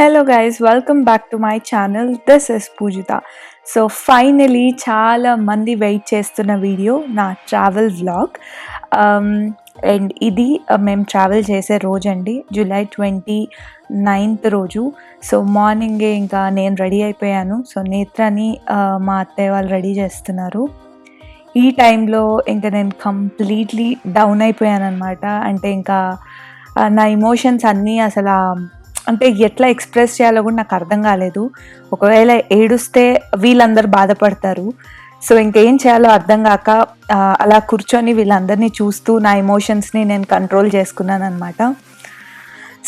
Hello guys, welcome back to my channel. This is Pujita. So finally చాలా మంది wait చేస్తున్న video నా travel vlog. And ఇది మేము ట్రావెల్ చేసే రోజు అండి, జూలై 29th రోజు. సో మార్నింగే ఇంకా నేను రెడీ అయిపోయాను. సో నేత్రాని మా అత్తయ్య వాళ్ళు రెడీ చేస్తున్నారు. ఈ టైంలో ఇంకా నేను కంప్లీట్లీ డౌన్ అయిపోయాను అనమాట. అంటే ఇంకా నా ఎమోషన్స్ అన్నీ అసలు అంటే ఎట్లా ఎక్స్ప్రెస్ చేయాలో కూడా నాకు అర్థం కాలేదు. ఒకవేళ ఏడుస్తే వీళ్ళందరూ బాధపడతారు. సో ఇంకేం చేయాలో అర్థం కాక అలా కూర్చొని వీళ్ళందరినీ చూస్తూ నా ఎమోషన్స్ని నేను కంట్రోల్ చేసుకున్నాను అనమాట.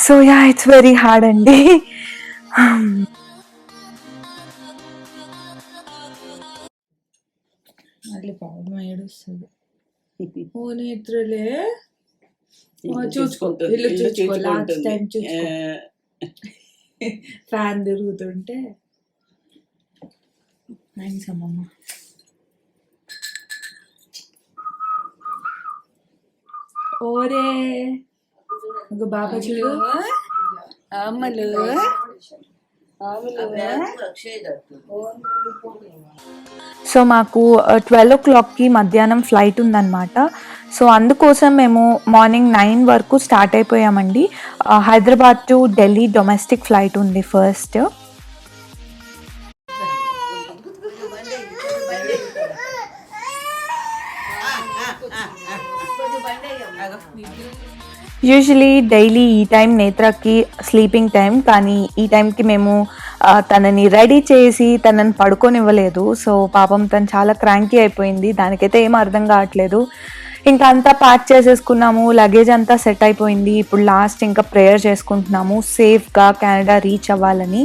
So yeah, it's very hard అండి. మళ్ళీ పాపం ఏడుస్తుంది. ఓ నేత్రులే చూసుకో, ఇల్లు చూసుకో, లాస్ట్ టైం చూసుకో. ఫ్యాన్ తిరుగుతుంటే థ్యాంక్స్ అమ్మమ్మ. ఓరే ఒక బాబా చూడు అమ్మలు. సో మాకు 12 o'clockకి మధ్యాహ్నం ఫ్లైట్ ఉందన్నమాట. సో అందుకోసం మేము మార్నింగ్ 9 వరకు స్టార్ట్ అయిపోయామండి. Hyderabad to Delhi domestic flight ఉంది ఫస్ట్. యూజువలీ డైలీ ఈ టైం నేత్రకి స్లీపింగ్ టైం, కానీ ఈ టైంకి మేము తనని రెడీ చేసి తనని పడుకోనివ్వలేదు. సో పాపం తను చాలా క్రాంకీ అయిపోయింది. దానికైతే ఏం అర్థం కావట్లేదు. ఇంకా అంతా ప్యాక్ చేసేసుకున్నాము, లగేజ్ అంతా సెట్ అయిపోయింది. ఇప్పుడు లాస్ట్ ఇంకా ప్రేయర్ చేసుకుంటున్నాము సేఫ్గా కెనడా రీచ్ అవ్వాలని.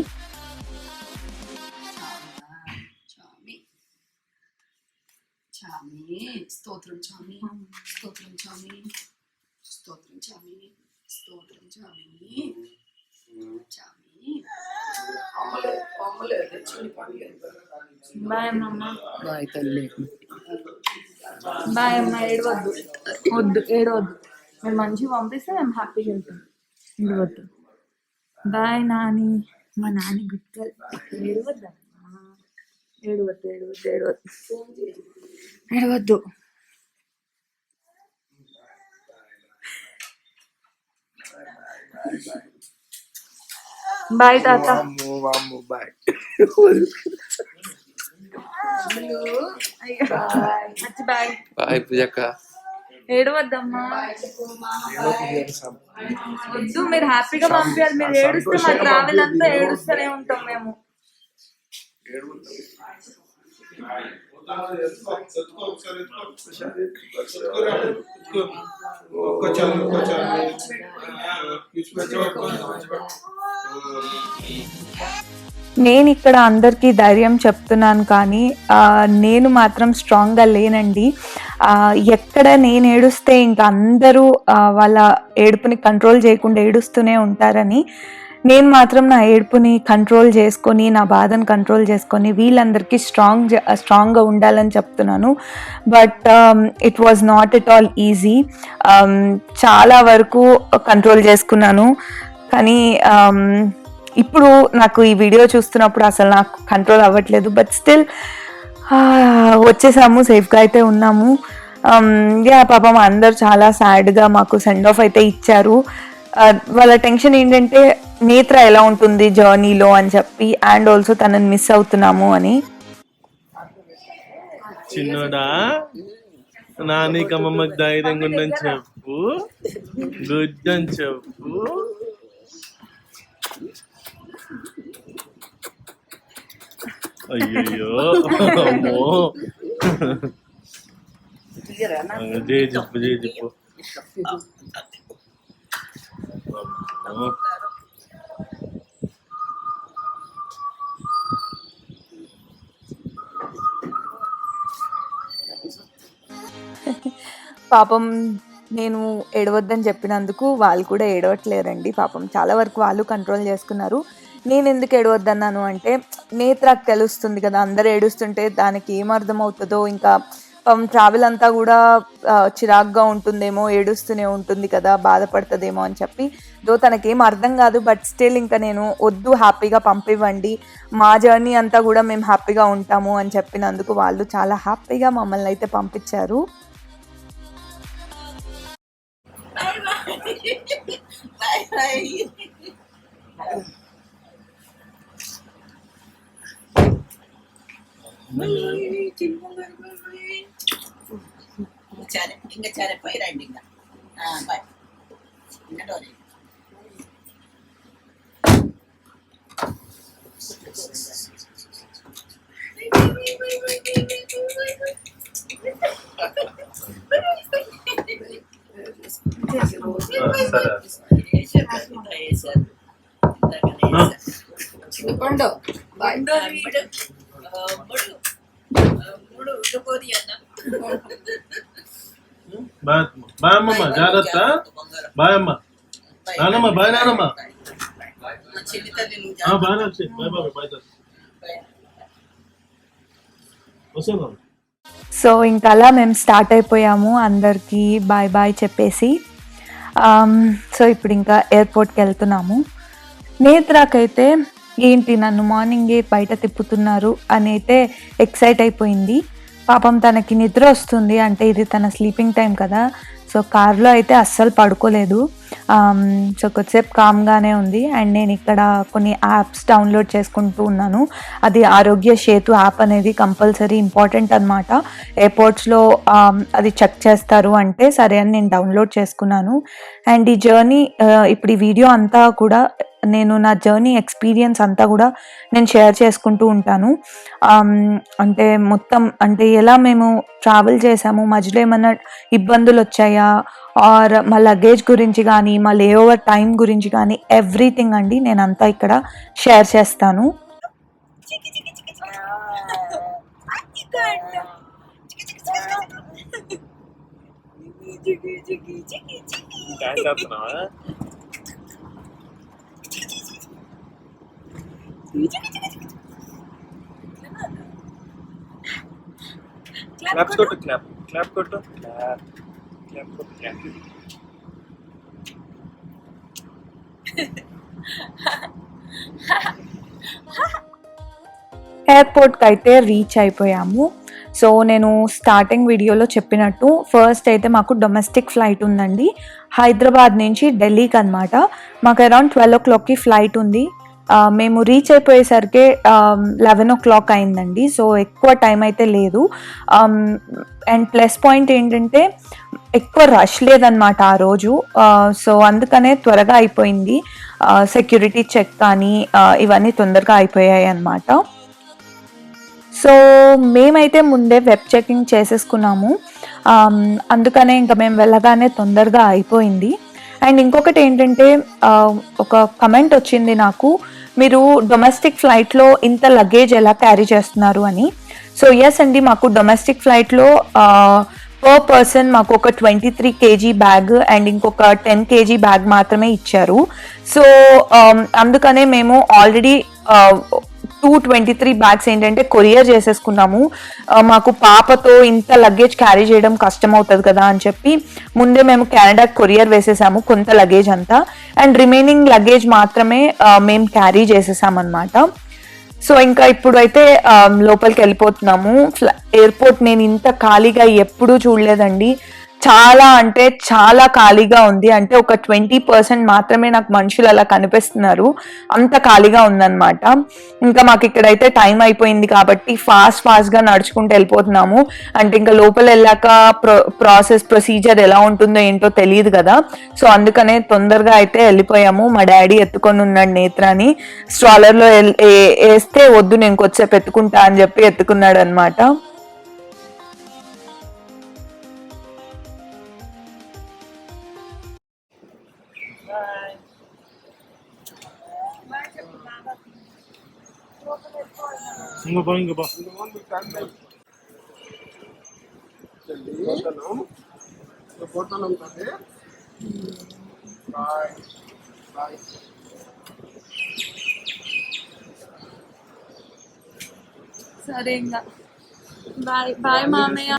స్తోత్రం స్వామి, స్తోత్రం స్వామి, స్తోత్రం స్వామి, స్తోత్రం స్వామి, స్వామి. బాయ్ అమ్మమ్మ. బాయ్ తల్లి. బాయ్ అమ్మ. ఏడవద్దు, వద్దు, ఏడవద్దు. మీరు మంచిగా పంపిస్తే మేము హ్యాపీగా వెళ్తాం. ఏడవద్దు. బాయ్ నాని. మా నాని గుడ్. ఏడవద్దమ్మా, ఏడవద్దు, ఏడవద్దు, ఏడవద్దు, ఏడవద్దు. బాయ్ తాత. బాయ్ బాయ్ బాయ్ పూజక్క. ఏడవద్దమ్మా, వద్దు. మీరు హ్యాపీగా పంపించాలి. మీరు ఏడుస్తే మా ట్రావెల్ అంతా ఏడుస్తూనే ఉంటాం మేము. నేను ఇక్కడ అందరికీ ధైర్యం చెప్తున్నాను, కానీ నేను మాత్రం స్ట్రాంగ్గా లేనండి. ఎక్కడ నేను ఏడుస్తే ఇంకా అందరూ వాళ్ళ ఏడుపుని కంట్రోల్ చేయకుండా ఏడుస్తూనే ఉంటారని నేను మాత్రం నా ఏడుపుని కంట్రోల్ చేసుకొని, నా బాధను కంట్రోల్ చేసుకొని వీళ్ళందరికీ స్ట్రాంగ్గా ఉండాలని చెప్తున్నాను. But it was not at all easy. చాలా వరకు కంట్రోల్ చేసుకున్నాను, కానీ ఇప్పుడు నాకు ఈ వీడియో చూస్తున్నప్పుడు అసలు నాకు కంట్రోల్ అవ్వట్లేదు. బట్ స్టిల్ వచ్చేసాము, సేఫ్గా అయితే ఉన్నాము. పాపం అందరు చాలా సాడ్గా మాకు సెండ్ ఆఫ్ అయితే ఇచ్చారు. వాళ్ళ టెన్షన్ ఏంటంటే నేత్ర ఎలా ఉంటుంది జర్నీలో అని చెప్పి, అండ్ ఆల్సో తనని మిస్ అవుతున్నాము అని. చిన్నోడా, నానికి అమ్మమ్మకి ధైర్యంగా ఉండని చెప్పు, గుడ్ అని చెప్పు. అయ్యో అమ్మో, జే చెప్పు, జే చెప్పు. పాపం నేను ఏడవద్దని చెప్పినందుకు వాళ్ళు కూడా ఏడవట్లేరండి. పాపం చాలా వరకు వాళ్ళు కంట్రోల్ చేసుకున్నారు. నేను ఎందుకు ఏడవద్దన్నాను అంటే, నేత్రకు తెలుస్తుంది కదా అందరు ఏడుస్తుంటే దానికి ఏమర్థం అవుతుందో, ఇంకా ట్రావెల్ అంతా కూడా చిరాగ్గా ఉంటుందేమో, ఏడుస్తూనే ఉంటుంది కదా, బాధపడుతుందేమో అని చెప్పి తనకేం అర్థం కాదు. బట్ స్టిల్ ఇంకా నేను వద్దు, హ్యాపీగా పంపివ్వండి, మా జర్నీ అంతా కూడా మేము హ్యాపీగా ఉంటాము అని చెప్పినందుకు వాళ్ళు చాలా హ్యాపీగా మమ్మల్ని అయితే పంపించారు. ఇంకా సరే పోయి రండి ఇంకా బాయ్. పండు బాయ్ అమ్మమ్మ, జాగ్రత్త. బాయ్ అమ్మ, నానమ్మ, బాయ్ నానమ్మ. బాయ్ వచ్చి బాయ్ బాయ్ బాయ్ వస్తాను. సో ఇంకా అలా మేము స్టార్ట్ అయిపోయాము, అందరికీ బాయ్ బాయ్ చెప్పేసి. సో ఇప్పుడు ఇంకా ఎయిర్పోర్ట్కి వెళ్తున్నాము. నేత్రాకైతే ఏంటి నన్ను మార్నింగే బయట తిప్పుతున్నారు అని అయితే ఎక్సైట్ అయిపోయింది. పాపం తనకి నిద్ర వస్తుంది, అంటే ఇది తన స్లీపింగ్ టైం కదా. సో కార్లో అయితే అస్సలు పడుకోలేదు. సో కొద్దిసేపు కామ్గానే ఉంది. అండ్ నేను ఇక్కడ కొన్ని యాప్స్ డౌన్లోడ్ చేసుకుంటూ ఉన్నాను. అది ఆరోగ్య సేతు యాప్ అనేది కంపల్సరీ ఇంపార్టెంట్ అనమాట. ఎయిర్పోర్ట్స్లో అది చెక్ చేస్తారు అంటే సరే అని నేను డౌన్లోడ్ చేసుకున్నాను. అండ్ ఈ జర్నీ, ఇప్పుడు ఈ వీడియో అంతా కూడా నేను నా జర్నీ ఎక్స్పీరియన్స్ అంతా కూడా నేను షేర్ చేసుకుంటూ ఉంటాను. అంటే మొత్తం అంటే ఎలా మేము ట్రావెల్ చేసాము, మధ్యలో ఏమన్నా ఇబ్బందులు వచ్చాయా, ఆర్ మా లగేజ్ గురించి కానీ, మా లే ఓవర్ టైం గురించి కానీ, ఎవ్రీథింగ్ అండి నేను అంతా ఇక్కడ షేర్ చేస్తాను. క్లాప్స్ కొట్టు, క్లాప్ కొట్టు, క్లాప్ కొట్టు, క్లాప్. ఎయిర్పోర్ట్కి అయితే రీచ్ అయిపోయాము. సో నేను స్టార్టింగ్ వీడియోలో చెప్పినట్టు ఫస్ట్ అయితే మాకు డొమెస్టిక్ ఫ్లైట్ ఉందండి, హైదరాబాద్ నుంచి ఢిల్లీకి అనమాట. మాకు అరౌండ్ 12 o'clockకి ఫ్లైట్ ఉంది. మేము రీచ్ అయిపోయేసరికి 11 o'clock అయిందండి. సో ఎక్కువ టైం అయితే లేదు. అండ్ ప్లస్ పాయింట్ ఏంటంటే ఎక్కువ రష్ లేదనమాట ఆ రోజు. సో అందుకనే త్వరగా అయిపోయింది. సెక్యూరిటీ చెక్ కానీ ఇవన్నీ తొందరగా అయిపోయాయి అన్నమాట. సో మేమైతే ముందే వెబ్ చెకింగ్ చేసేసుకున్నాము, అందుకనే ఇంకా మేము వెళ్ళగానే తొందరగా అయిపోయింది. అండ్ ఇంకొకటి ఏంటంటే ఒక కమెంట్ వచ్చింది నాకు, మీరు డొమెస్టిక్ ఫ్లైట్లో ఇంత లగేజ్ ఎలా క్యారీ చేస్తున్నారు అని. సో ఎస్ అండి, మాకు డొమెస్టిక్ ఫ్లైట్లో పర్ పర్సన్ మాకు ఒక 23 kg బ్యాగ్ అండ్ ఇంకొక 10 kg బ్యాగ్ మాత్రమే ఇచ్చారు. సో అందుకనే మేము ఆల్రెడీ 223 బ్యాగ్స్ ఏంటంటే కొరియర్ చేసేసుకున్నాము. మాకు పాపతో ఇంత లగేజ్ క్యారీ చేయడం కష్టం అవుతుంది కదా అని చెప్పి ముందే మేము కెనడాకి కొరియర్ వేసేసాము కొంత లగేజ్ అంతా. అండ్ రిమైనింగ్ లగేజ్ మాత్రమే మేము క్యారీ చేసేసామన్నమాట. సో ఇంకా ఇప్పుడు అయితే లోపలికి వెళ్ళిపోతున్నాము. ఎయిర్పోర్ట్ నేను ఇంత ఖాళీగా ఎప్పుడూ చూడలేదండి. చాలా అంటే చాలా ఖాళీగా ఉంది. అంటే ఒక 20% మాత్రమే నాకు మనుషులు అలా కనిపిస్తున్నారు, అంత ఖాళీగా ఉందన్నమాట. ఇంకా మాకు ఇక్కడైతే టైం అయిపోయింది కాబట్టి ఫాస్ట్గా నడుచుకుంటూ వెళ్ళిపోతున్నాము. అంటే ఇంకా లోపల వెళ్ళాక ప్రొసీజర్ ఎలా ఉంటుందో ఏంటో తెలియదు కదా. సో అందుకనే తొందరగా అయితే వెళ్ళిపోయాము. మా డాడీ ఎత్తుకొని ఉన్నాడు నేత్రాని, స్ట్రాలర్లో వేస్తే వద్దు నేను కొద్దిసేపు ఎత్తుకుంటా అని చెప్పి ఎత్తుకున్నాడు అనమాట. సరే ఇంకా బాయ్ బాయ్ మామయ్య.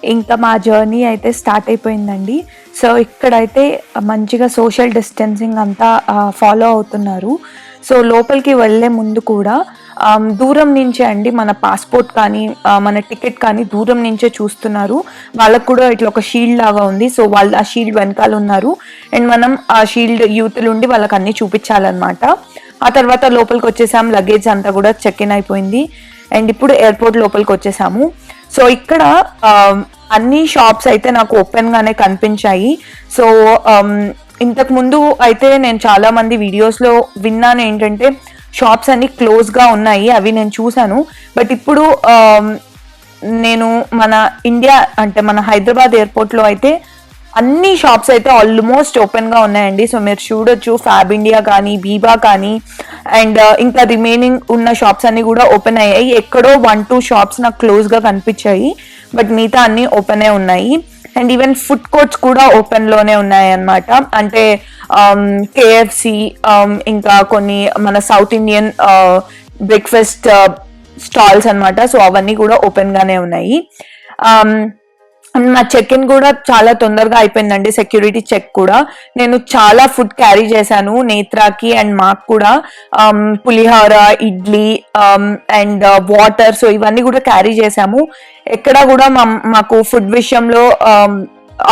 ఇంకా మా జర్నీ అయితే స్టార్ట్ అయిపోయిందండి. సో ఇక్కడైతే మంచిగా సోషల్ డిస్టెన్సింగ్ అంతా ఫాలో అవుతున్నారు. సో లోపలికి వెళ్ళే ముందు కూడా దూరం నుంచే అండి మన పాస్పోర్ట్ కానీ మన టికెట్ కానీ దూరం నుంచే చూస్తున్నారు. వాళ్ళకు కూడా ఇట్లా ఒక షీల్డ్ లాగా ఉంది. సో వాళ్ళు ఆ షీల్డ్ వెనకాల ఉన్నారు అండ్ మనం ఆ షీల్డ్ యూత్లు ఉండి వాళ్ళకి అన్ని చూపించాలన్నమాట. ఆ తర్వాత లోపలికి వచ్చేసాం. లగేజ్ అంతా కూడా చెక్ ఇన్ అయిపోయింది అండ్ ఇప్పుడు ఎయిర్పోర్ట్ లోపలికి వచ్చేసాము. సో ఇక్కడ అన్ని షాప్స్ అయితే నాకు ఓపెన్ గానే కనిపించాయి. సో ఇంతకు ముందు అయితే నేను చాలా మంది వీడియోస్లో విన్నాను ఏంటంటే షాప్స్ అన్ని క్లోజ్ గా ఉన్నాయి, అవి నేను చూసాను. బట్ ఇప్పుడు నేను మన ఇండియా అంటే మన హైదరాబాద్ ఎయిర్పోర్ట్లో అయితే అన్ని షాప్స్ అయితే ఆల్మోస్ట్ ఓపెన్ గా ఉన్నాయండి. సో మీరు చూడొచ్చు ఫ్యాబ్ ఇండియా కానీ బీబా కానీ అండ్ ఇంకా రిమైనింగ్ ఉన్న షాప్స్ అన్ని కూడా ఓపెన్ అయ్యాయి. ఎక్కడో 1-2 షాప్స్ నాకు క్లోజ్ గా కనిపించాయి, బట్ మిగతా అన్ని ఓపెన్ అయి ఉన్నాయి. అండ్ ఈవెన్ ఫుడ్ కోర్ట్స్ కూడా ఓపెన్ లోనే ఉన్నాయి అన్నమాట. అంటే కేఎఫ్సి ఇంకా కొన్ని మన సౌత్ ఇండియన్ బ్రేక్ఫాస్ట్ స్టాల్స్ అన్నమాట. సో అవన్నీ కూడా ఓపెన్ గానే ఉన్నాయి. నా చెక్ ఇన్ కూడా చాలా తొందరగా అయిపోయిందండి, సెక్యూరిటీ చెక్ కూడా. నేను చాలా ఫుడ్ క్యారీ చేశాను నేత్రాకి అండ్ మాకు కూడా. పులిహోర, ఇడ్లీ అండ్ వాటర్, సో ఇవన్నీ కూడా క్యారీ చేశాము. ఎక్కడ కూడా మాకు ఫుడ్ విషయంలో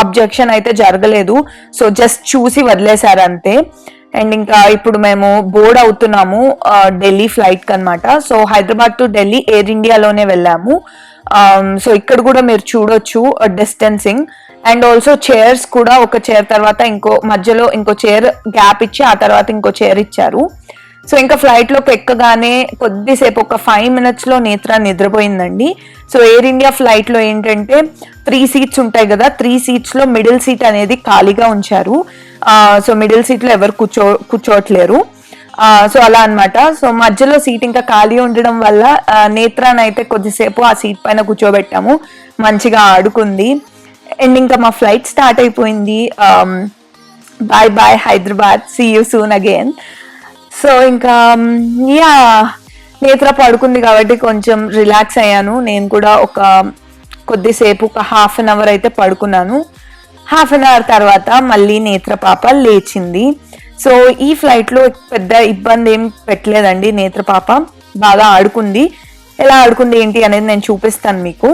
అబ్జెక్షన్ అయితే జరగలేదు. సో జస్ట్ చూసి వదిలేశారు అంతే. అండ్ ఇంకా ఇప్పుడు మేము బోర్డ్ అవుతున్నాము ఢిల్లీ ఫ్లైట్ కి అనమాట. So Hyderabad to Delhi air ఇండియాలోనే వెళ్ళాము. సో ఇక్కడ కూడా మీరు చూడొచ్చు డిస్టెన్సింగ్ అండ్ ఆల్సో చైర్స్ కూడా ఒక చైర్ తర్వాత మధ్యలో ఇంకో చైర్ గ్యాప్ ఇచ్చి ఆ తర్వాత ఇంకో చైర్ ఇచ్చారు. సో ఇంకా ఫ్లైట్ లోకి ఎక్కగానే కొద్దిసేపు ఒక 5 minutes లో నేత్ర నిద్రపోయిందండి. సో ఎయిర్ ఇండియా ఫ్లైట్ లో ఏంటంటే 3 seats ఉంటాయి కదా, 3 seats లో మిడిల్ సీట్ అనేది ఖాళీగా ఉంచారు. సో మిడిల్ సీట్ లో ఎవరు కూర్చోవట్లేరు. సో అలా అనమాట. సో మధ్యలో సీట్ ఇంకా ఖాళీ ఉండడం వల్ల నేత్రాన్ని అయితే కొద్దిసేపు ఆ సీట్ పైన కూర్చోబెట్టాము, మంచిగా ఆడుకుంది. అండ్ ఇంకా మా ఫ్లైట్ స్టార్ట్ అయిపోయింది. Bye bye Hyderabad, see you soon again. So ఇంకా యా నేత్ర పడుకుంది కాబట్టి కొంచెం రిలాక్స్ అయ్యాను. నేను కూడా కొద్దిసేపు ఒక 1/2 hour అయితే పడుకున్నాను. 1/2 hour తర్వాత మళ్ళీ నేత్ర పాప లేచింది. సో ఈ ఫ్లైట్ లో పెద్ద ఇబ్బంది ఏం పెట్టలేదండి. నేత్ర పాప బాగా ఆడుకుంది. ఎలా ఆడుకుంది ఏంటి అనేది నేను చూపిస్తాను మీకు.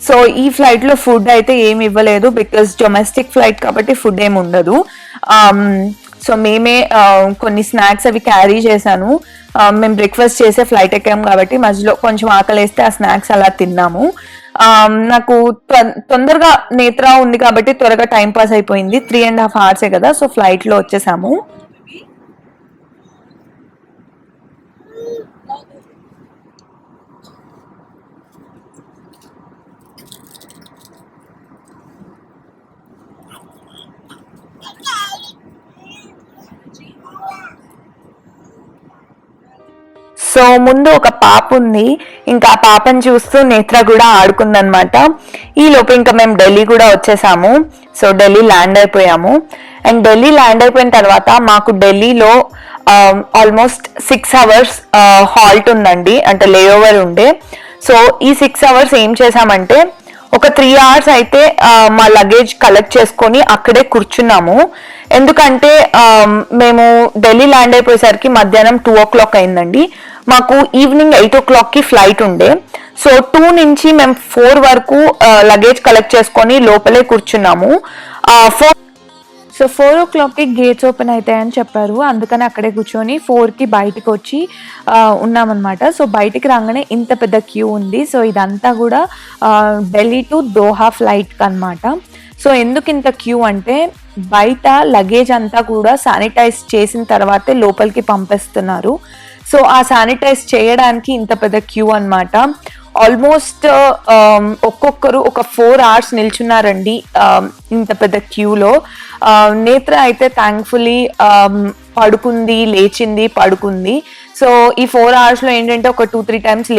సో ఈ ఫ్లైట్ లో ఫుడ్ అయితే ఏమి ఇవ్వలేదు, బికాస్ డొమెస్టిక్ ఫ్లైట్ కాబట్టి ఫుడ్ ఏమి ఉండదు. సో మేమే కొన్ని స్నాక్స్ అవి క్యారీ చేశాను. మేము బ్రేక్ఫాస్ట్ చేసే ఫ్లైట్ ఎక్కాము కాబట్టి మధ్యలో కొంచెం ఆకలేస్తే ఆ స్నాక్స్ అలా తిన్నాము. నాకు తొందరగా నేత్ర ఉంది కాబట్టి త్వరగా టైం పాస్ అయిపోయింది. 3.5 hours కదా, సో ఫ్లైట్ లో వచ్చేసాము. సో ముందు ఒక పాప ఉంది, ఇంకా ఆ పాపని చూస్తూ నేత్ర కూడా ఆడుకుందనమాట. ఈ లోపు ఇంకా మేము ఢిల్లీ కూడా వచ్చేసాము. సో ఢిల్లీ ల్యాండ్ అయిపోయాము. అండ్ ఢిల్లీ ల్యాండ్ అయిపోయిన తర్వాత మాకు ఢిల్లీలో ఆల్మోస్ట్ 6 hours హాల్ట్ ఉందండి, అంటే లేఓవర్ ఉండే. సో ఈ 6 hours ఏం చేసామంటే ఒక 3 hours అయితే మా లగేజ్ కలెక్ట్ చేసుకొని అక్కడే కూర్చున్నాము. ఎందుకంటే మేము ఢిల్లీ ల్యాండ్ అయిపోయేసరికి మధ్యాహ్నం 2 o'clock అయిందండి. మాకు ఈవినింగ్ 8 o'clock కి ఫ్లైట్ ఉండే. సో 2 నుంచి మేము 4 వరకు లగేజ్ కలెక్ట్ చేసుకొని లోపలే కూర్చున్నాము. 4 o'clock కి గేట్స్ ఓపెన్ అవుతాయని చెప్పారు, అందుకని అక్కడే కూర్చొని 4 కి బయటకు వచ్చి ఉన్నామన్నమాట. సో బయటికి రాగానే ఇంత పెద్ద క్యూ ఉంది. సో ఇదంతా కూడా ఢిల్లీ టు దోహా ఫ్లైట్ అన్నమాట. సో ఎందుకు ఇంత క్యూ అంటే బయట లగేజ్ అంతా కూడా శానిటైజ్ చేసిన తర్వాతే లోపలికి పంపిస్తున్నారు. సో ఆ శానిటైజ్ చేయడానికి ఇంత పెద్ద క్యూ అన్నమాట. ఆల్మోస్ట్ ఒక్కొక్కరు ఒక 4 hours నిల్చున్నారండి ఇంత పెద్ద క్యూలో. నేత్ర అయితే థ్యాంక్ఫుల్లీ పడుకుంది, లేచింది, పడుకుంది. సో ఈ 4 hours లో ఏంటంటే ఒక 2-3 times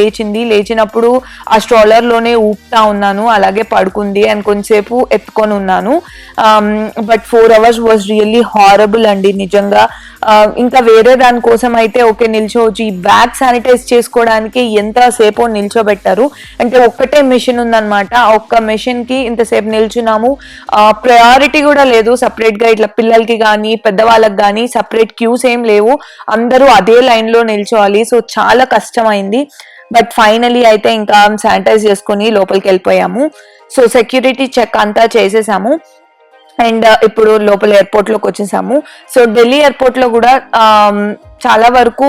లేచినప్పుడు ఆ స్ట్రాలర్లోనే ఊపుతా ఉన్నాను, అలాగే పడుకుంది అండ్ కొంచెంసేపు ఎత్తుకొని ఉన్నాను. But 4 hours was really horrible అండి నిజంగా. ఇంకా వేరే దానికోసం అయితే ఓకే నిల్చోవచ్చు, ఈ బ్యాగ్ శానిటైజ్ చేసుకోవడానికి ఎంతసేపు నిల్చోబెట్టారు అంటే ఒక్కటే మెషిన్ ఉందన్నమాట. ఒక్క మెషిన్ కి ఇంతసేపు నిల్చున్నాము. ప్రయారిటీ కూడా లేదు సపరేట్ గా, ఇట్లా పిల్లలకి కానీ పెద్దవాళ్ళకి కానీ సపరేట్ క్యూస్ ఏం లేవు, అందరూ అదే లైన్ లో నిల్చోవాలి. సో చాలా కష్టమైంది. బట్ ఫైనలీ అయితే ఇంకా శానిటైజ్ చేసుకుని లోపలికి వెళ్ళిపోయాము. సో సెక్యూరిటీ చెక్ అంతా చేసేసాము అండ్ ఇప్పుడు లోపల ఎయిర్పోర్ట్ లోకి వచ్చేసాము. సో ఢిల్లీ ఎయిర్పోర్ట్ లో కూడా చాలా వరకు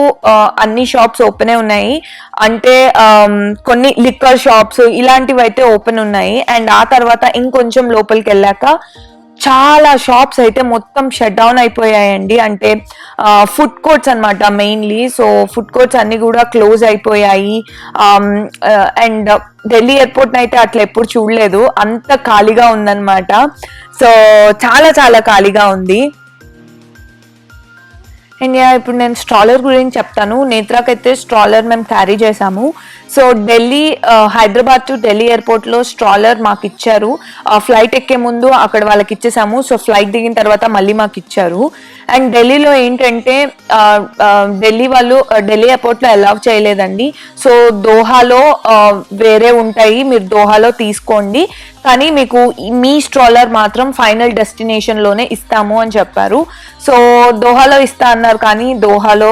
అన్ని షాప్స్ ఓపెన్ ఉన్నాయి, అంటే కొన్ని లిక్కర్ షాప్స్ ఇలాంటివి అయితే ఓపెన్ ఉన్నాయి. అండ్ ఆ తర్వాత ఇంకొంచెం లోపలికి వెళ్ళాక చాలా షాప్స్ అయితే మొత్తం షట్ డౌన్ అయిపోయాయండి, అంటే ఫుడ్ కోర్ట్స్ అనమాట మెయిన్లీ. సో ఫుడ్ కోర్ట్స్ అన్ని కూడా క్లోజ్ అయిపోయాయి. అండ్ ఢిల్లీ ఎయిర్పోర్ట్ అయితే అట్లా ఎప్పుడు చూడలేదు, అంత ఖాళీగా ఉందన్నమాట. సో చాలా చాలా ఖాళీగా ఉంది. అండ్ ఇప్పుడు నేను స్ట్రాలర్ గురించి చెప్తాను. నేత్రాకైతే స్ట్రాలర్ మేము క్యారీ చేసాము. So Delhi Hyderabad to Delhi airport లో స్ట్రాలర్ మాకు ఇచ్చారు. ఫ్లైట్ ఎక్కే ముందు అక్కడ వాళ్ళకి ఇచ్చేసాము. సో ఫ్లైట్ దిగిన తర్వాత మళ్ళీ మాకు ఇచ్చారు. అండ్ ఢిల్లీలో ఏంటంటే ఢిల్లీ వాళ్ళు ఢిల్లీ ఎయిర్పోర్ట్ లో అలౌ చేయలేదండి. సో దోహాలో వేరే ఉంటాయి, మీరు దోహాలో తీసుకోండి, కానీ మీకు మీ స్ట్రాలర్ మాత్రం ఫైనల్ డెస్టినేషన్ లోనే ఇస్తాము అని చెప్పారు. సో దోహాలో ఇస్తా అన్నారు, కానీ దోహాలో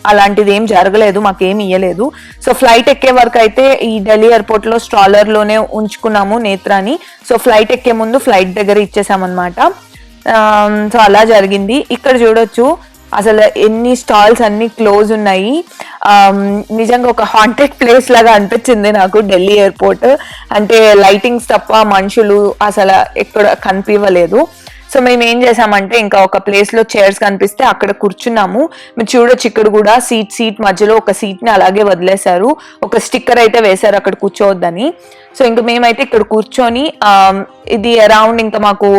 అలాంటిది ఏం జరగలేదు, మాకేం ఇయ్యలేదు. సో ఫ్లైట్ ఎక్కే వరకు అయితే ఈ ఢిల్లీ ఎయిర్పోర్ట్ లో స్ట్రాలర్ లోనే ఉంచుకున్నాము నేత్రాని. సో ఫ్లైట్ ఎక్కే ముందు ఫ్లైట్ దగ్గర ఇచ్చేసామన్నమాట. సో అలా జరిగింది. ఇక్కడ చూడొచ్చు అసలు ఎన్ని స్టాల్స్ అన్ని క్లోజ్ ఉన్నాయి. నిజంగా ఒక హాంటెడ్ ప్లేస్ లాగా అనిపించింది నాకు ఢిల్లీ ఎయిర్పోర్ట్. అంటే లైటింగ్స్ తప్ప మనుషులు అసలు ఎక్కడ కనిపించలేదు. సో మేము ఏం చేసామంటే ఇంకా ఒక ప్లేస్ లో చైర్స్ కనిపిస్తే అక్కడ కూర్చున్నాము. మీరు చూడొచ్చు ఇక్కడ కూడా సీట్ మధ్యలో ఒక సీట్ ని అలాగే వదిలేశారు, ఒక స్టిక్కర్ అయితే వేశారు అక్కడ కూర్చోవద్దని. సో ఇంకా మేమైతే ఇక్కడ కూర్చొని ఇది అరౌండ్ ఇంకా మాకు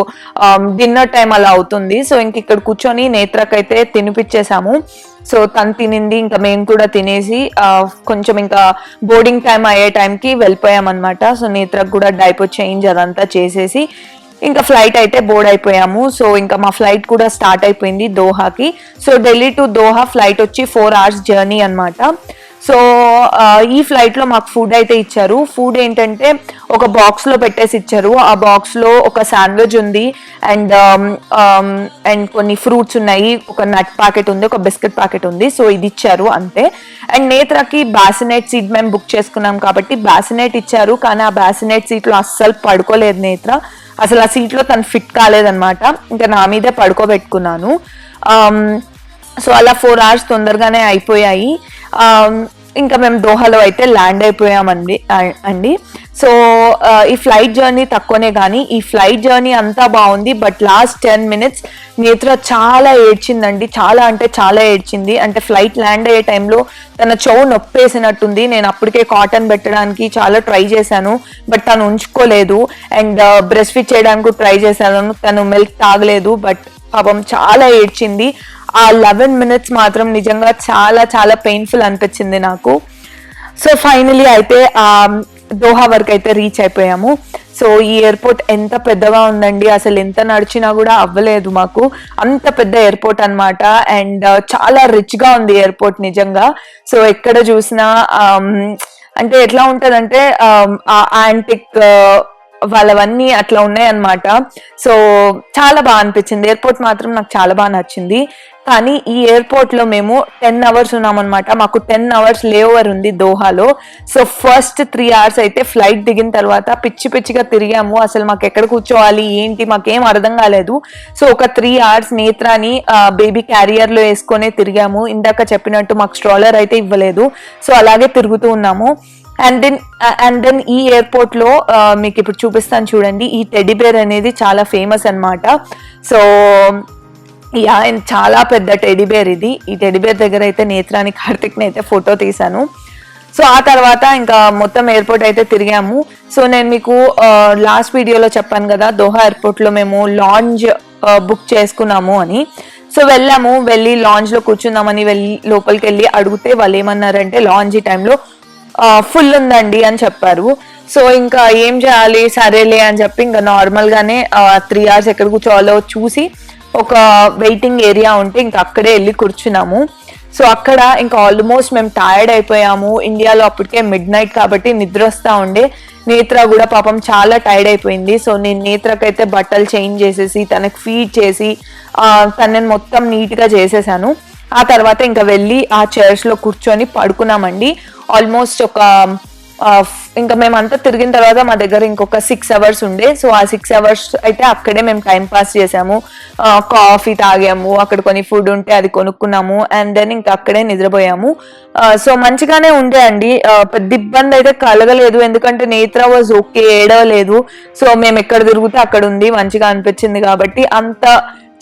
డిన్నర్ టైం అలా అవుతుంది. సో ఇంక ఇక్కడ కూర్చొని నేత్రకైతే తినిపించేసాము. సో తను తినింది, ఇంకా మేము కూడా తినేసి కొంచెం ఇంకా బోర్డింగ్ టైం అయ్యే టైంకి వెళ్ళిపోయామన్నమాట. సో నేత్రకు కూడా డైపర్ చేంజ్ అదంతా చేసేసి ఇంకా ఫ్లైట్ అయితే బోర్డ్ అయిపోయాము. సో ఇంకా మా ఫ్లైట్ కూడా స్టార్ట్ అయిపోయింది దోహాకి. So Delhi to Doha flight వచ్చి 4 hours జర్నీ అనమాట. సో ఈ ఫ్లైట్ లో మాకు ఫుడ్ అయితే ఇచ్చారు. ఫుడ్ ఏంటంటే ఒక బాక్స్ లో పెట్టేసి ఇచ్చారు. ఆ బాక్స్ లో ఒక శాండ్విచ్ ఉంది అండ్ కొన్ని ఫ్రూట్స్ ఉన్నాయి, ఒక నట్ ప్యాకెట్ ఉంది, ఒక బిస్కెట్ ప్యాకెట్ ఉంది. సో ఇది ఇచ్చారు అంతే. అండ్ నేత్రకి బాసినెట్ సీట్ మేము బుక్ చేసుకున్నాం కాబట్టి బాసినెట్ ఇచ్చారు, కానీ ఆ బాసినెట్ సీట్ లో అస్సలు పడుకోలేదు నేత్ర. అసలు ఆ సీట్ లో తను ఫిట్ కాలేదన్నమాట. ఇంకా నా మీదే పడుకోబెట్టుకున్నాను. సో అలా 4 hours తొందరగానే అయిపోయాయి. ఇంకా మేము దోహాలో అయితే ల్యాండ్ అయిపోయామండి. సో ఈ ఫ్లైట్ జర్నీ తక్కువనే కానీ ఈ ఫ్లైట్ జర్నీ అంతా బాగుంది. బట్ లాస్ట్ 10 minutes నేత్ర చాలా ఏడ్చిందండి, చాలా అంటే చాలా ఏడ్చింది. అంటే ఫ్లైట్ ల్యాండ్ అయ్యే టైంలో తన చెవు నొప్పేసినట్టుంది. నేను అప్పటికే కాటన్ పెట్టడానికి చాలా ట్రై చేశాను, బట్ తను ఉంచుకోలేదు. అండ్ బ్రెస్ట్ ఫీడ్ చేయడానికి ట్రై చేశాను, తను మిల్క్ తాగలేదు. బట్ పాపం చాలా ఏడ్చింది. ఆ 11 minutes మాత్రం నిజంగా చాలా చాలా పెయిన్ఫుల్ అనిపించింది నాకు. సో ఫైనలీ అయితే దోహా వరకు అయితే రీచ్ అయిపోయాము. సో ఈ ఎయిర్పోర్ట్ ఎంత పెద్దగా ఉందండి, అసలు ఎంత నడిచినా కూడా అవ్వలేదు మాకు, అంత పెద్ద ఎయిర్పోర్ట్ అన్నమాట. అండ్ చాలా రిచ్ గా ఉంది ఎయిర్పోర్ట్ నిజంగా. సో ఎక్కడ చూసినా అంటే ఎట్లా ఉంటదంటే యాంటిక్ వాళ్ళవన్నీ అట్లా ఉన్నాయి అన్నమాట. సో చాలా బాగా అనిపించింది. ఎయిర్పోర్ట్ మాత్రం నాకు చాలా బాగా నచ్చింది. కానీ ఈ ఎయిర్పోర్ట్ లో మేము 10 hours ఉన్నామన్నమాట. మాకు 10 hours లేఓవర్ ఉంది దోహాలో. సో ఫస్ట్ 3 hours అయితే ఫ్లైట్ దిగిన తర్వాత పిచ్చిగా తిరిగాము. అసలు మాకు ఎక్కడ కూర్చోవాలి ఏంటి మాకేం అర్థం కాలేదు. సో ఒక 3 hours నేత్రాని బేబీ క్యారియర్ లో వేసుకొని తిరిగాము. ఇందాక చెప్పినట్టు మాకు స్ట్రాలర్ అయితే ఇవ్వలేదు. సో అలాగే తిరుగుతూ ఉన్నాము. అండ్ దెన్ ఈ ఎయిర్పోర్ట్ లో మీకు ఇప్పుడు చూపిస్తాను చూడండి. ఈ టెడ్డీ బేర్ అనేది చాలా ఫేమస్ అన్నమాట. సో చాలా పెద్ద టెడ్డీ బేర్ ఇది. ఈ టెడ్డీ బేర్ దగ్గర అయితే నేత్రాని కార్తిక్ని అయితే ఫోటో తీసాను. సో ఆ తర్వాత ఇంకా మొత్తం ఎయిర్పోర్ట్ అయితే తిరిగాము. సో నేను మీకు లాస్ట్ వీడియోలో చెప్పాను కదా దోహా ఎయిర్పోర్ట్ లో మేము లాంజ్ బుక్ చేసుకున్నాము అని. సో వెళ్ళి లాంజ్లో కూర్చుందామని వెళ్ళి లోపలికి వెళ్ళి అడిగితే వాళ్ళు ఏమన్నారంటే లాంజ్ ఈ టైంలో ఫుల్ ఉందండి అని చెప్పారు. సో ఇంకా ఏం చేయాలి, సరేలే అని చెప్పి ఇంకా నార్మల్గానే 3 hours ఎక్కడ కూర్చోవాలో చూసి ఒక వెయిటింగ్ ఏరియా ఉంటే ఇంకా అక్కడే వెళ్ళి కూర్చున్నాము. సో అక్కడ ఇంకా ఆల్మోస్ట్ మేము టైర్డ్ అయిపోయాము. ఇండియాలో అప్పటికే మిడ్ నైట్ కాబట్టి నిద్ర వస్తూ ఉండే. నేత్ర కూడా పాపం చాలా టైర్డ్ అయిపోయింది. సో నేను నేత్రకైతే బట్టలు చేంజ్ చేసేసి తనకి ఫీడ్ చేసి తనని మొత్తం నీట్గా చేసేసాను. ఆ తర్వాత ఇంకా వెళ్ళి ఆ చైర్స్లో కూర్చొని పడుకున్నామండి. ఆల్మోస్ట్ ఒక ఇంకా మేమంతా తిరిగిన తర్వాత మా దగ్గర ఇంకొక 6 hours ఉండే. సో ఆ 6 hours అయితే అక్కడే మేము టైం పాస్ చేసాము. కాఫీ తాగాము, అక్కడ కొన్ని ఫుడ్ ఉంటే అది కొనుక్కున్నాము, అండ్ దెన్ ఇంకా అక్కడే నిద్రపోయాము. సో మంచిగానే ఉండే అండి, పెద్ద ఇబ్బంది అయితే కలగలేదు. ఎందుకంటే నేత్ర వాజ్ ఓకే, ఏడవలేదు. సో మేము ఎక్కడ తిరుగుతే అక్కడ ఉంది, మంచిగా అనిపించింది కాబట్టి అంత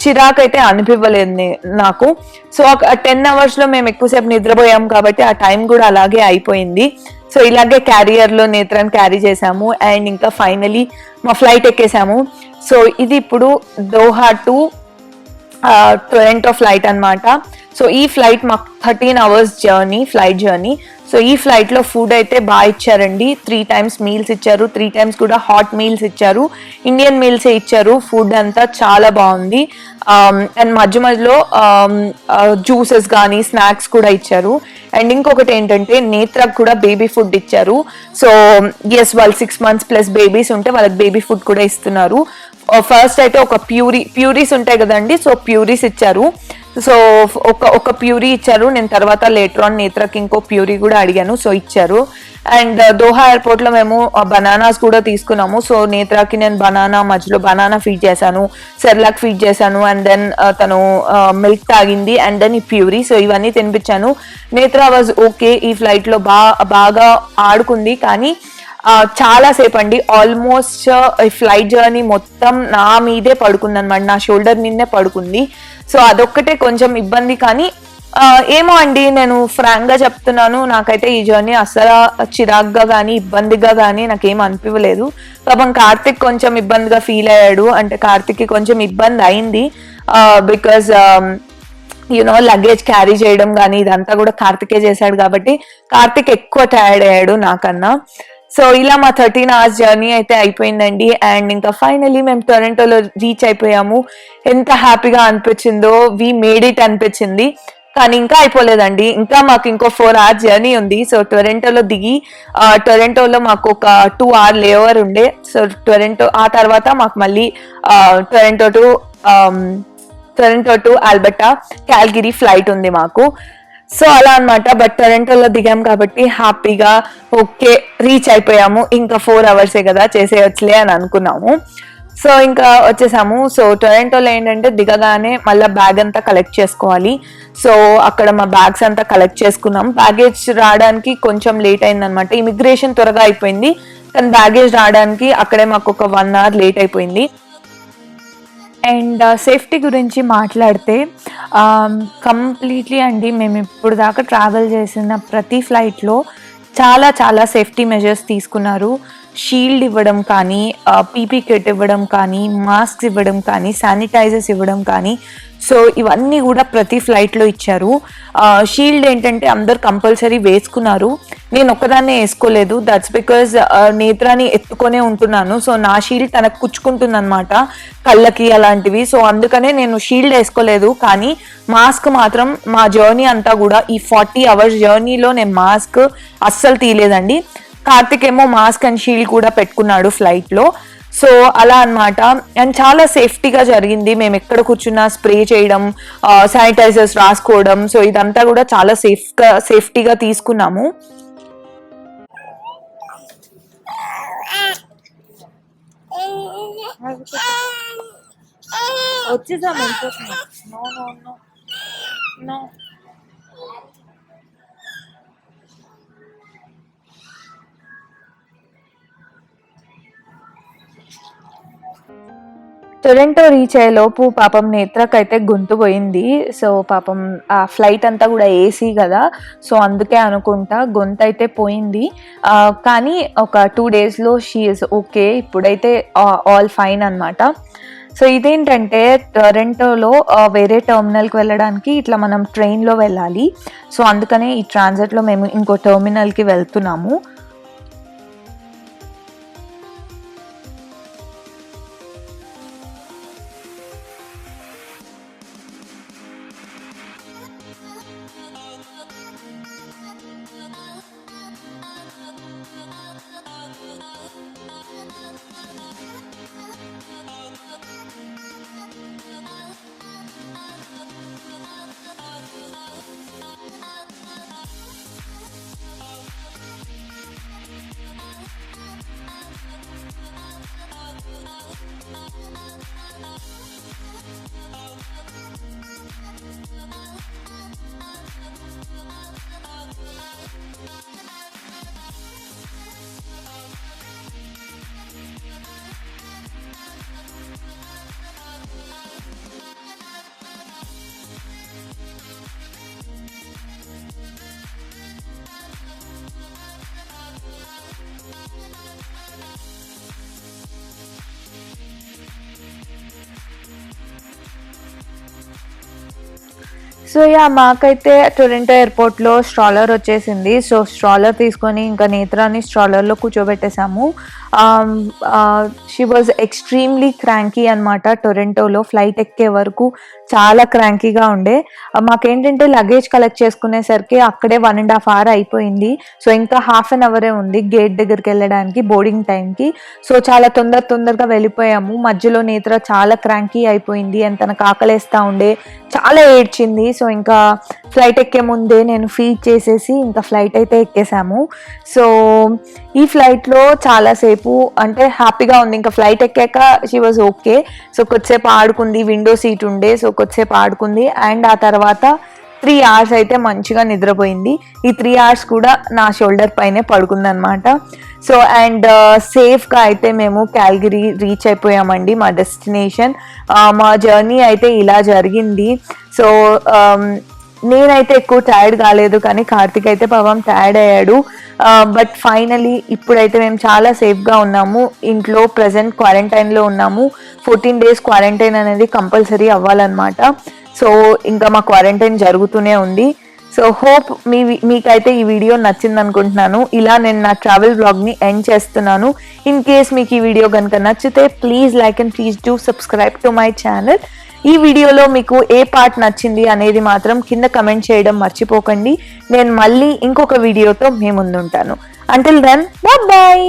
చిరాకు అయితే అనిపించలేదు నాకు. సో 10 hours లో మేము ఎక్కువసేపు నిద్రపోయాం కాబట్టి ఆ టైం కూడా అలాగే అయిపోయింది. సో ఇలాగే క్యారియర్లో నేత్రాన్ని క్యారీ చేసాము అండ్ ఇంకా ఫైనలీ మా ఫ్లైట్ ఎక్కేసాము. సో ఇది ఇప్పుడు దోహా టు టొరంటో ఫ్లైట్ అనమాట. సో ఈ ఫ్లైట్ మాకు 13 hours ఫ్లైట్ జర్నీ. సో ఈ ఫ్లైట్లో ఫుడ్ అయితే బాగా ఇచ్చారండి. 3 times మీల్స్ ఇచ్చారు, 3 times కూడా హాట్ మీల్స్ ఇచ్చారు, ఇండియన్ మీల్సే ఇచ్చారు. ఫుడ్ అంతా చాలా బాగుంది. అండ్ మధ్యలో జ్యూసెస్ కానీ స్నాక్స్ కూడా ఇచ్చారు. అండ్ ఇంకొకటి ఏంటంటే నేత్రకు కూడా బేబీ ఫుడ్ ఇచ్చారు. సో ఎస్, వాళ్ళు 6 months ప్లస్ బేబీస్ ఉంటే వాళ్ళకి బేబీ ఫుడ్ కూడా ఇస్తున్నారు. ఫస్ట్ అయితే ఒక ప్యూరీస్ ఉంటాయి కదండి, సో ప్యూరీస్ ఇచ్చారు. సో ఒక ప్యూరీ ఇచ్చారు. నేను తర్వాత లేటర్ ఆన్ నేత్రకి ఇంకో ప్యూరీ కూడా అడిగాను, సో ఇచ్చారు. అండ్ దోహా ఎయిర్పోర్ట్ లో మేము బనానాస్ కూడా తీసుకున్నాము. సో నేత్రకి నేను మధ్యలో బనానా ఫీడ్ చేశాను, సెర్లాక్ ఫీడ్ చేశాను, అండ్ దెన్ తను మిల్క్ తాగింది, అండ్ దెన్ ఈ ప్యూరీ. సో ఇవన్నీ తినిపించాను. నేత్ర వాజ్ ఓకే. ఈ ఫ్లైట్ లో బాగా ఆడుకుంది, కానీ చాలా సేపు అండి, ఆల్మోస్ట్ ఫ్లైట్ జర్నీ మొత్తం నా మీదే పడుకుంది అనమాట, నా షోల్డర్ మీదనే పడుకుంది. సో అదొక్కటే కొంచెం ఇబ్బంది, కానీ ఏమో అండి, నేను ఫ్రాంక్ గా చెప్తున్నాను, నాకైతే ఈ జర్నీ అసలు చిరాగ్గా కానీ ఇబ్బందిగా కానీ నాకేం అనిపించలేదు. పాపం కార్తిక్ కొంచెం ఇబ్బందిగా ఫీల్ అయ్యాడు. అంటే కార్తిక్కి కొంచెం ఇబ్బంది అయింది, బికాజ్ లగేజ్ క్యారీ చేయడం కానీ ఇదంతా కూడా కార్తికే చేశాడు కాబట్టి కార్తిక్ ఎక్కువ టైర్డ్ అయ్యాడు నాకన్నా. సో ఇలా మా 13 hours జర్నీ అయితే అయిపోయిందండి. అండ్ ఇంకా ఫైనలీ మేము టొరంటోలో రీచ్ అయిపోయాము. ఎంత హ్యాపీగా అనిపించిందో, వి మేడ్ ఇట్ అనిపించింది. కానీ ఇంకా అయిపోలేదండి, ఇంకా మాకు ఇంకో 4 hours జర్నీ ఉంది. సో టొరంటోలో దిగి టొరంటోలో మాకు ఒక 2 hour లేఓవర్ ఉండే. సో టొరంటో ఆ తర్వాత మాకు మళ్ళీ Toronto to Alberta Calgary flight ఉంది మాకు. సో అలా అనమాట. బట్ టొరంటోలో దిగాం కాబట్టి హ్యాపీగా ఓకే రీచ్ అయిపోయాము. ఇంకా 4 hours కదా, చేసేయచ్చులే అని అనుకున్నాము. సో ఇంకా వచ్చేసాము. సో టొరంటోలో ఏంటంటే దిగగానే మళ్ళీ బ్యాగ్ అంతా కలెక్ట్ చేసుకోవాలి. సో అక్కడ మా బ్యాగ్స్ అంతా కలెక్ట్ చేసుకున్నాం. బ్యాగేజ్ రావడానికి కొంచెం లేట్ అయిందనమాట. ఇమిగ్రేషన్ త్వరగా అయిపోయింది, కానీ బ్యాగేజ్ రావడానికి అక్కడే మాకు ఒక 1 hour లేట్ అయిపోయింది. అండ్ సేఫ్టీ గురించి మాట్లాడితే కంప్లీట్లీ అండి, మేము ఇప్పుడు దాకా ట్రావెల్ చేసిన ప్రతి ఫ్లైట్లో చాలా చాలా సేఫ్టీ మెజర్స్ తీసుకున్నారు. షీల్డ్ ఇవ్వడం కానీ, పీపీ కిట్ ఇవ్వడం కానీ, మాస్క్స్ ఇవ్వడం కానీ, శానిటైజర్స్ ఇవ్వడం కానీ, సో ఇవన్నీ కూడా ప్రతి ఫ్లైట్లో ఇచ్చారు. షీల్డ్ ఏంటంటే అందరు కంపల్సరీ వేసుకున్నారు, నేను ఒక్కదాన్నే వేసుకోలేదు. దట్స్ బికాజ్ నేత్రాన్ని ఎత్తుకొనే ఉంటున్నాను. సో నా షీల్డ్ తనకు కుచ్చుకుంటుంది అనమాట, కళ్ళకి అలాంటివి. సో అందుకనే నేను షీల్డ్ వేసుకోలేదు. కానీ మాస్క్ మాత్రం మా జర్నీ అంతా కూడా ఈ 40 hours జర్నీలో నేను మాస్క్ అస్సలు తీయలేదండి. కార్తిక్ ఏమో మాస్క్ అండ్ షీల్డ్ కూడా పెట్టుకున్నాడు ఫ్లైట్లో. సో అలా అనమాట. అండ్ చాలా సేఫ్టీగా జరిగింది. మేము ఎక్కడ కూర్చున్నా స్ప్రే చేయడం, శానిటైజర్స్ రాసుకోవడం, సో ఇదంతా కూడా చాలా సేఫ్టీగా తీసుకున్నాము. వచ్చేసాం. టొరంటో రీచ్ అయ్యేలోపు పాపం నేత్రకైతే గొంతు పోయింది. సో పాపం ఆ ఫ్లైట్ అంతా కూడా ఏసీ కదా, సో అందుకే అనుకుంటా గొంతు అయితే పోయింది. కానీ ఒక 2 daysలో షీ ఈజ్ ఓకే, ఇప్పుడైతే ఆల్ ఫైన్ అనమాట. సో ఇదేంటంటే టొరంటోలో వేరే టెర్మినల్కి వెళ్ళడానికి ఇట్లా మనం ట్రైన్లో వెళ్ళాలి. సో అందుకనే ఈ ట్రాన్సిట్లో మేము ఇంకో టెర్మినల్కి వెళ్తున్నాము. సో యా మాకైతే టొరంటో ఎయిర్పోర్ట్లో స్ట్రాలర్ వచ్చేసింది. సో స్ట్రాలర్ తీసుకొని ఇంకా నేత్రాన్ని స్ట్రాలర్లో కూర్చోబెట్టేసాము. షీ వాజ్ ఎక్స్ట్రీమ్లీ క్రాంకీ అనమాట. టొరంటోలో ఫ్లైట్ ఎక్కే వరకు చాలా క్రాంకీగా ఉండే. మాకేంటంటే లగేజ్ కలెక్ట్ చేసుకునేసరికి అక్కడే 1.5 hour అయిపోయింది. సో ఇంకా హాఫ్ అన్ అవరే ఉంది గేట్ దగ్గరికి వెళ్ళడానికి బోర్డింగ్ టైంకి. సో చాలా తొందరగా వెళ్ళిపోయాము. మధ్యలో నేత్ర చాలా క్రాంకీ అయిపోయింది అండ్ తనకు ఆకలేస్తూ ఉండే, చాలా ఏడ్చింది. సో ఇంకా ఫ్లైట్ ఎక్కే ముందే నేను ఫీడ్ చేసేసి ఇంకా ఫ్లైట్ అయితే ఎక్కేసాము. సో ఈ ఫ్లైట్లో చాలాసేపు అంటే హ్యాపీగా ఉంది. ఇంకా ఫ్లైట్ ఎక్కాక షీ వాజ్ ఓకే. సో కొద్దిసేపు ఆడుకుంది, విండో సీట్ ఉండే, సో కొద్దిసేపు ఆడుకుంది. అండ్ ఆ తర్వాత 3 hours అయితే మంచిగా నిద్రపోయింది. ఈ 3 hours కూడా నా షోల్డర్ పైనే పడుకుంది అనమాట. సో అండ్ సేఫ్గా అయితే మేము క్యాల్గరీ రీచ్ అయిపోయామండి, మా డెస్టినేషన్. మా జర్నీ అయితే ఇలా జరిగింది. సో నేనైతే ఎక్కువ టైర్డ్ కాలేదు, కానీ కార్తిక్ అయితే పాపం టైర్డ్ అయ్యాడు. బట్ ఫైనలీ ఇప్పుడైతే మేము చాలా సేఫ్గా ఉన్నాము. ఇంట్లో ప్రజెంట్ క్వారంటైన్లో ఉన్నాము. 14 days క్వారంటైన్ అనేది కంపల్సరీ అవ్వాలన్నమాట. సో ఇంకా మా క్వారంటైన్ జరుగుతూనే ఉంది. సో హోప్ మీకైతే ఈ వీడియో నచ్చింది అనుకుంటున్నాను. ఇలా నేను నా ట్రావెల్ బ్లాగ్ని ఎండ్ చేస్తున్నాను. ఇన్ కేస్ మీకు ఈ వీడియో కనుక నచ్చితే please like and please do subscribe to my channel. ఈ వీడియోలో మీకు ఏ పార్ట్ నచ్చింది అనేది మాత్రం కింద కమెంట్ చేయడం మర్చిపోకండి. నేను మళ్ళీ ఇంకొక వీడియోతో మీ ముందుంటాను. Until then bye.